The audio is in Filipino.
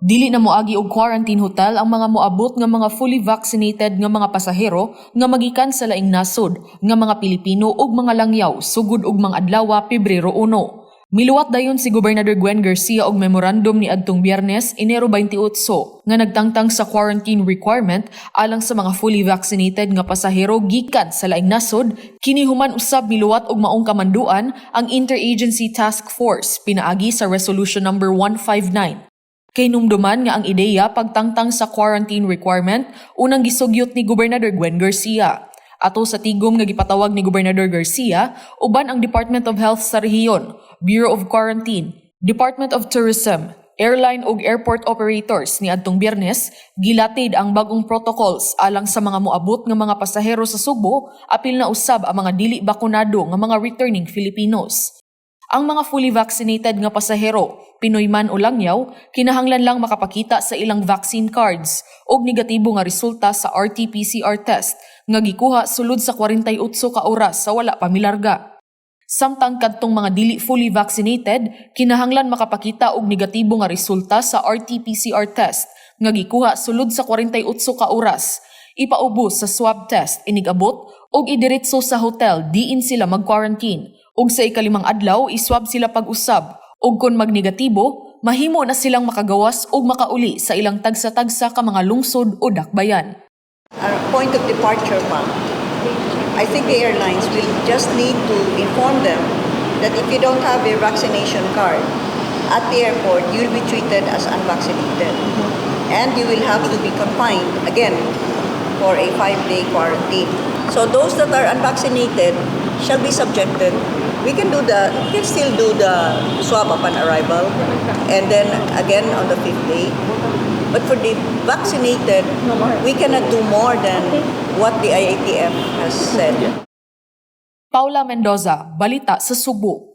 Dili na moagi og quarantine hotel ang mga moabot nga mga fully vaccinated nga mga pasahero nga magikan sa laing nasod nga mga Pilipino ug mga langyaw sugod og mga adlaw Pebrero 1. Miluwat dayon si Gobernador Gwen Garcia og memorandum ni adtong Biyernes, Enero 28 nga nagtangtang sa quarantine requirement alang sa mga fully vaccinated nga pasahero gikan sa laing nasod. Kini human usab miluwat og maong kamanduan ang Interagency Task Force pinaagi sa Resolution number 159. Kay numduman nga ang ideya pagtangtang sa quarantine requirement unang gisugyot ni Gobernador Gwen Garcia. Ato sa tigom nga gipatawag ni Gobernador Garcia, uban ang Department of Health sa rehiyon, Bureau of Quarantine, Department of Tourism, airline ug airport operators ni adtong Biyernes, gilatid ang bagong protocols alang sa mga moabot nga mga pasahero sa Subo, apil na usab ang mga dili bakunado nga mga returning Filipinos. Ang mga fully vaccinated nga pasahero, Pinoy man o langyaw, kinahanglan lang makapakita sa ilang vaccine cards og negatibo nga resulta sa RT-PCR test nga gikuha sulod sa 48 ka oras sa wala pa milarga. Samtang kadtong mga dili fully vaccinated, kinahanglan makapakita og negatibo nga resulta sa RT-PCR test nga gikuha sulod sa 48 ka oras. Ipaubos sa swab test inigabot og idiretso sa hotel diin sila mag-quarantine ug sa ikalimang adlaw iswab sila pag-usab. Ug kung magnegatibo, mahimo na silang makagawas o makauli sa ilang tagsa-tagsa ka mga lungsod o dakbayan. Our point of departure pa, I think the airlines will just need to inform them that if you don't have a vaccination card at the airport, you'll be treated as unvaccinated. And you will have to be confined, again, for a 5-day quarantine. So those that are unvaccinated shall be subjected. We can still do the swab upon arrival and then again on the 5th day. But for the vaccinated, we cannot do more than what the IATF has said. Paula Mendoza, Balita sa Subo.